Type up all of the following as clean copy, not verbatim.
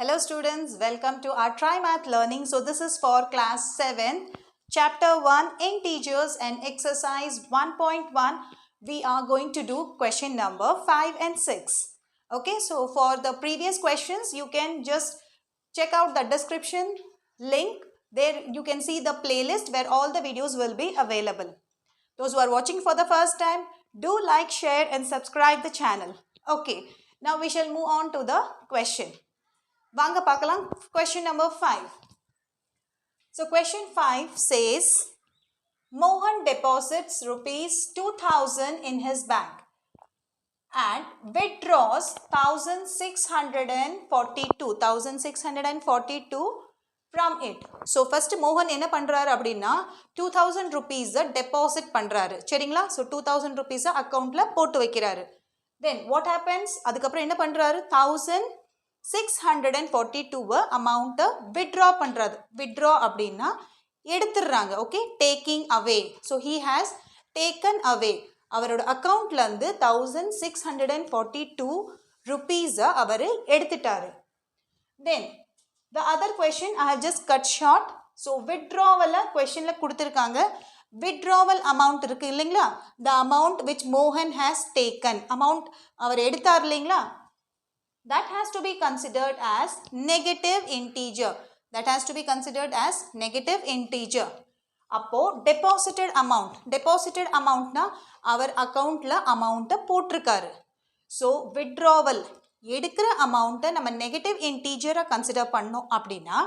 Hello students, welcome to our TriMath learning. So this is for class 7, chapter 1 integers and exercise 1.1. We are going to do question number 5 and 6. Okay, so for the previous questions you can just check out the description link. There you can see the playlist where all the videos will be available. Those who are watching for the first time, do like, share and subscribe the channel. Okay, now we shall move on to the question. வாங்க பார்க்கலாம் question number 5. So question 5 says Mohan deposits rupees 2000 in his bank and withdraws 1642 from it. So first Mohan என்ன பண்றாரு அப்படினா 2000 rupees deposit பண்றாரு. சரிங்களா? So 2000 rupees accountல போட்டு வைக்கிறாரு. Then what happens? அதுக்கப்புறம் என்ன பண்றாரு? 1642 amount withdraw பண்றாரு. withdraw அப்படின்னா எடுத்துறாங்க. okay, taking away. So he has taken away. அவரோட அக்கவுண்ட்ல இருந்து 1642 rupees அவர் எடுத்துட்டாரு. Then the other question I have just cut short. So withdrawal questionல கொடுத்திருக்காங்க. withdrawal amount இருக்கு இல்லைங்களா? the amount which Mohan has taken. amount அவர் எடுத்தார் இல்லைங்களா? that has to be considered as negative integer. That has to be considered as negative integer. அப்போ deposited amount na our account la amount போட்டிருக்காரு. So withdrawal எடுக்கிற amount நம்ம negative integer consider பண்ணோம் அப்படின்னா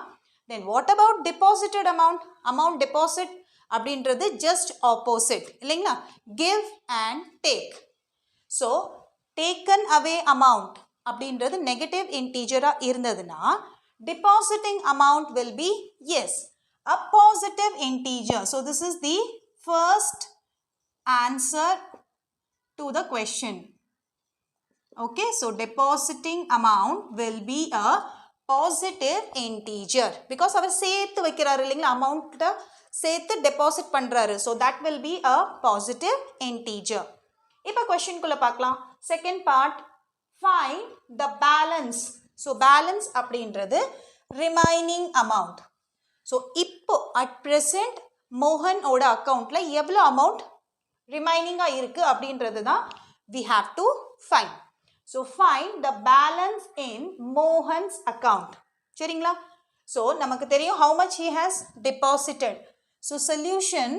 then what about deposited amount deposit அப்படின்றது just opposite இல்லைங்களா? give and take. So taken away amount அப்படின்றது negative integer இருந்ததுன்னா depositing amount will be yes a positive integer. So this is the first answer to the question. Okay, so depositing amount will be a positive integer because அவர் சேர்த்து வைக்கிறாரு இல்லைங்களா? amount சேர்த்து deposit பண்றாரு. So that will be a positive integer. இப்போ question குள்ள பார்க்கலாம். second part, find the balance. So balance அப்படின்றது remaining amount. So இப்போ at present மோகன் ஓட அக்கவுண்ட்ல எவ்வளவு amount remaining இருக்கு அப்படின்றது தான் we have to find. So find the balance in Mohan's account. சரிங்களா? So நமக்கு தெரியும் how much he has deposited. So solution,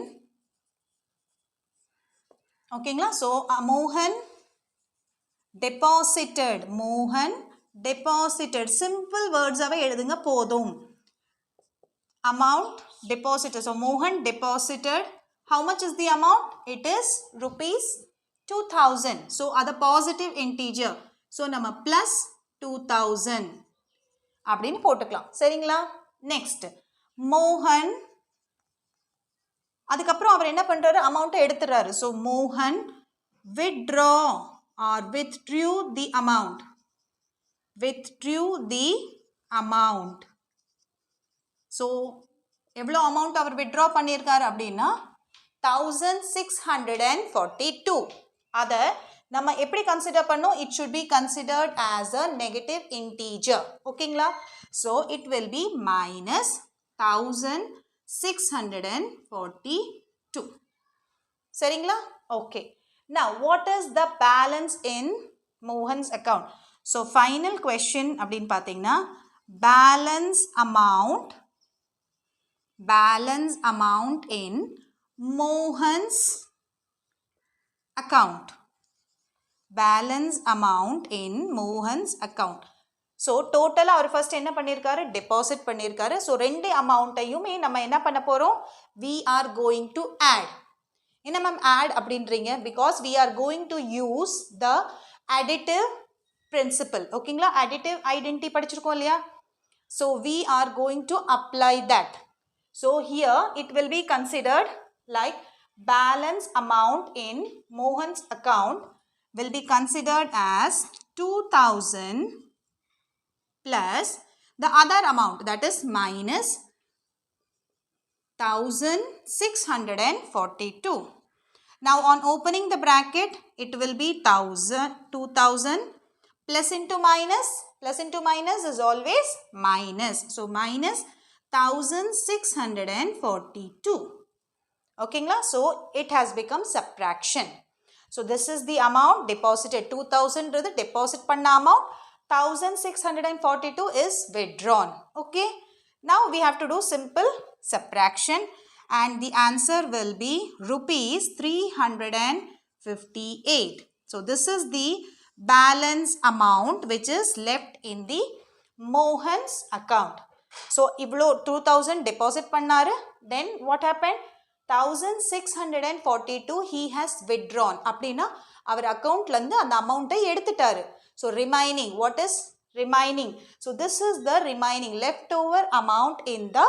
ஓகேங்களா? So Mohan deposited simple words அவை எழுதுங்க போதும். amount deposited. So Mohan deposited, how much is the amount? It is rupees 2000. So அது positive integer. So நம்ம plus 2000 அப்படின்னு போட்டுக்கலாம். சரிங்களா? next Mohan, அதுக்கப்புறம் அவர் என்ன பண்றாரு? amount எடுத்துறாரு. So Mohan withdrew the amount. So எவ்வளவு amount அவர் withdraw பண்ணியிருக்காரு அப்படின்னா 1642. அத நம்ம எப்படி கன்சிடர் பண்ணோம்? it should be considered as a negative integer. ஓகேங்களா? So it will be minus 1642. சரிங்களா? okay. Now what is the balance in Mohan's account? So final question அப்படின்னு பார்த்தீங்கன்னா balance amount in Mohan's account. Balance amount in Mohan's account. So total our first என்ன பண்ணியிருக்காரு? deposit பண்ணியிருக்காரு. So ரெண்டு அமௌண்ட்டையுமே நம்ம என்ன பண்ண போறோம்? we are going to add. என்ன மேம் add அப்படின்றீங்க? because we are going to use the additive principle. ஓகேங்களா? additive identity படிச்சிருக்கோம் இல்லையா? so we are going to apply that. so here it will be considered like balance amount in Mohan's account will be considered as 2000 plus the other amount, that is minus 1642. Now on opening the bracket, it will be 2000 plus into minus Plus into minus is always minus. So minus 1642. Okay, so it has become subtraction. So this is the amount deposited. 2000 is the deposit panna amount. 1642 is withdrawn. Okay. Now we have to do simple subtraction and the answer will be rupees 358. So this is the balance amount which is left in the Mohan's account. So ivlo 2000 deposit pannaru, then what happened? 1642 he has withdrawn. Appadina our account la and the amount ay eduthitaru. So remaining, what is remaining? So this is the remaining leftover amount in the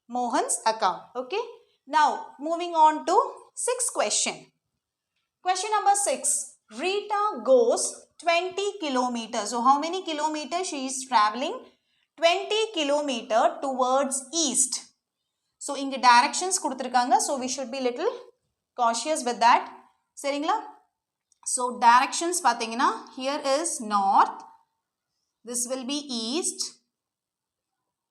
Mohan's account. Okay. Now moving on to 6th question. Question number 6. Rita goes 20 kilometers. So how many kilometers she is traveling? 20 kilometers towards east. So inga directions kuduthirukanga. So we should be little cautious with that. Seringla? So directions pathina, here is north. This will be east,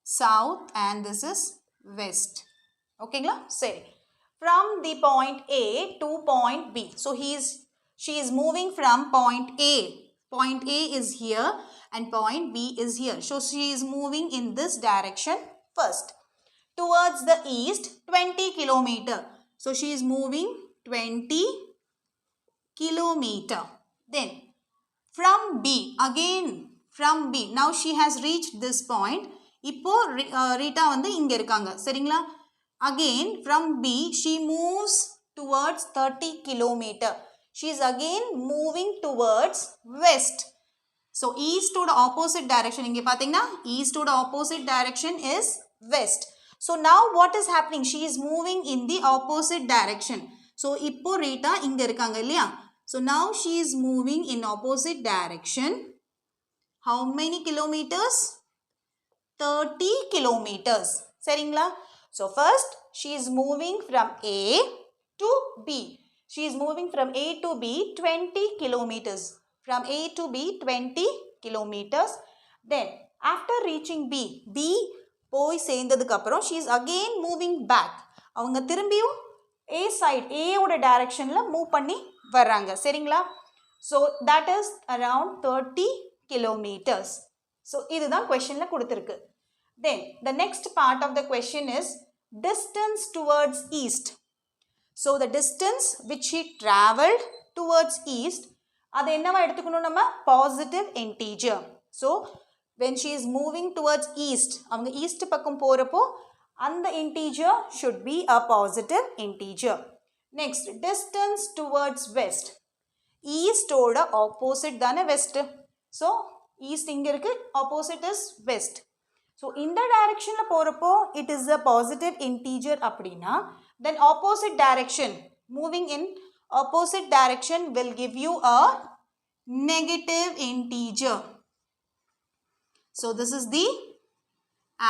south, and this is west. Okay, say from the point A to point B. So she is moving from point A. Point A is here and point B is here. So she is moving in this direction first. Towards the east, 20 kilometer. So she is moving 20 kilometer. Then from B, again from B. Now she has reached this point. Ippo Rita vandu inga irukanga. Seringla? Again from B she moves towards 30 kilometer. She is again moving towards west. So east to the opposite direction. Inge pathina east to the opposite direction is west. So now what is happening? She is moving in the opposite direction. So ippo Rita inga irukanga illaya. So now she is moving in opposite direction. How many kilometers? 30 kilometers. Seringla? So first she is moving from A to B. She is moving from A to B 20 kilometers. From A to B 20 kilometers. Then after reaching B, போய் சேர்ந்ததுக்கு அப்புறம் she is again moving back. அவங்க திரும்பியும் A side, A ஓட directionல move பண்ணி வர்றாங்க. சரிங்களா? So that is around 30 kilometers. So இதுதான் questionல கொடுத்திருக்கு. Then the next part of the question is distance towards east. So the distance which she traveled towards east, அது என்னவா எடுத்துக்கணும் நம்ம? Positive integer. So when she is moving towards east, அவங்க east பக்கம் போறப்போ அந்த integer should be a positive integer. Next, distance towards west. East ஓட opposite தானே west. So east இங்க இருக்கு, opposite is west. So இந்த directionல போறப்போ it is a positive integer அப்படினா, then opposite direction, moving in opposite direction will give you a negative integer. So this is the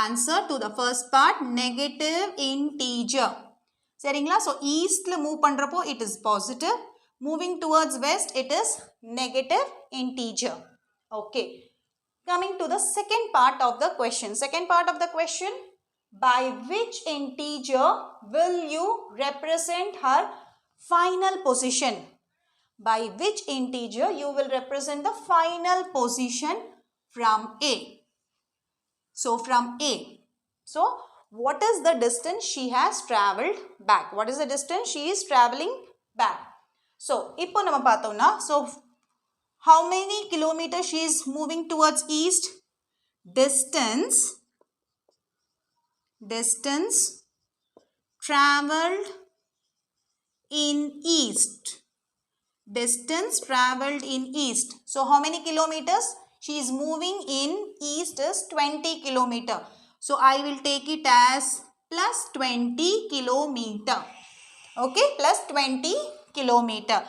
answer to the first part, negative integer. சரிங்களா? So eastல move பண்றப்போ it is positive, moving towards west it is negative integer. Okay. Coming to the second part of the question. Second part of the question, by which integer will you represent her final position? By which integer you will represent the final position from A? So from A. So what is the distance she has traveled back? What is the distance she is traveling back? So இப்போ நம்ம பார்த்தோம்னா, so how many kilometers she is moving towards east? Distance traveled in east. Distance traveled in east. So how many kilometers? She is moving in east is 20 kilometer. So I will take it as plus 20 kilometer. Okay, plus 20 kilometer.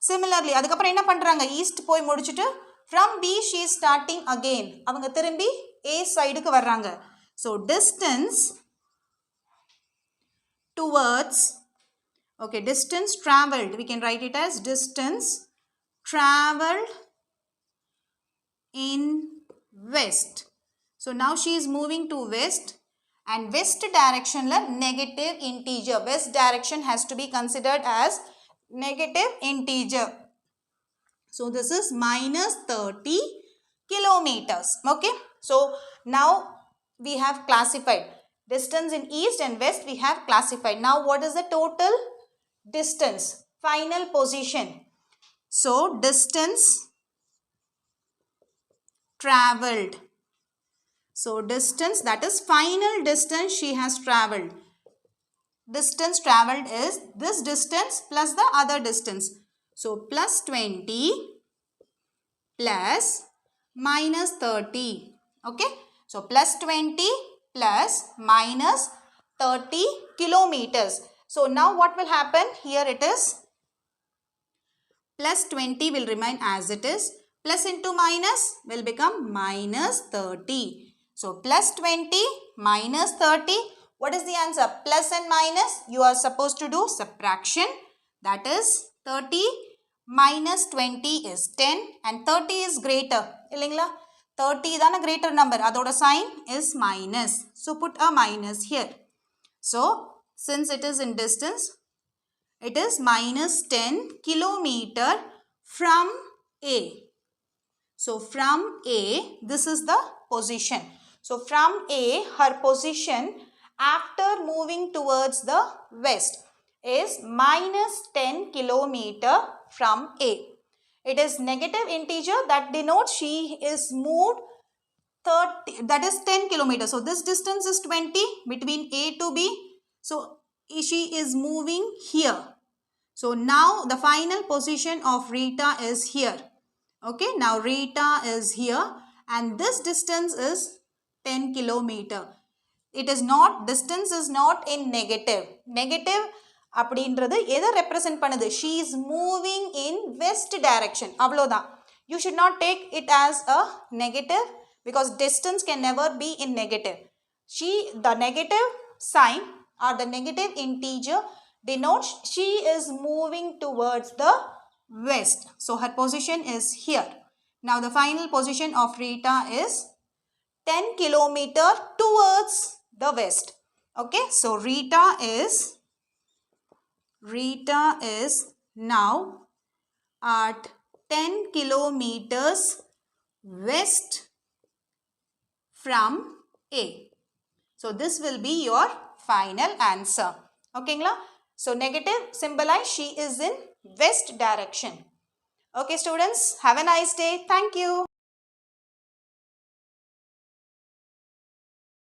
Similarly, அதுக்கப்புறம் என்ன பண்றாங்க? East போய் முடிச்சிட்டு from B she is starting again. அவங்க திரும்பி A சைடுக்கு வர்றாங்க. So distance towards, okay, distance traveled, we can write it as distance traveled in west. So now she is moving to west, and west direction la negative integer. West direction has to be considered as negative integer. So this is minus 30 kilometers. Okay. So now we have classified distance in east and west. We have classified. Now what is the total distance? Final position. So distance traveled. So distance, that is final distance she has traveled. Distance traveled is this distance plus the other distance. So plus 20 plus minus 30. Okay. So plus 20 plus minus 30 kilometers. So now what will happen? Here it is. Plus 20 will remain as it is. Plus into minus will become minus 30. So plus 20 minus 30. What is the answer? Plus and minus. You are supposed to do subtraction. That is 30 minus 20 is 10 and 30 is greater. 30 is a greater number. Adoda sign is minus. So put a minus here. So since it is in distance, it is minus 10 kilometer from A. So from A, this is the position. So from A, her position after moving towards the west is minus 10 kilometer from A. It is negative integer that denotes she is moved 30, that is 10 kilometers. So this distance is 20 between A to B. So she is moving here. So now the final position of Rita is here. Okay, now Rita is here and this distance is 10 kilometer. It is not, distance is not in negative. Negative அப்படின்றது எதை represent பண்ணுது? She is moving in west direction. அவ்வளோதான். You should not take it as a negative because distance can never be in negative. The negative sign or the negative integer denotes she is moving towards the west. So her position is here. Now the final position of Rita is 10 kilometer towards the west. Okay, so Rita is now at 10 kilometers west from A. So this will be your final answer. Okay, so negative symbolize she is in west direction. Okay students, have a nice day. Thank you.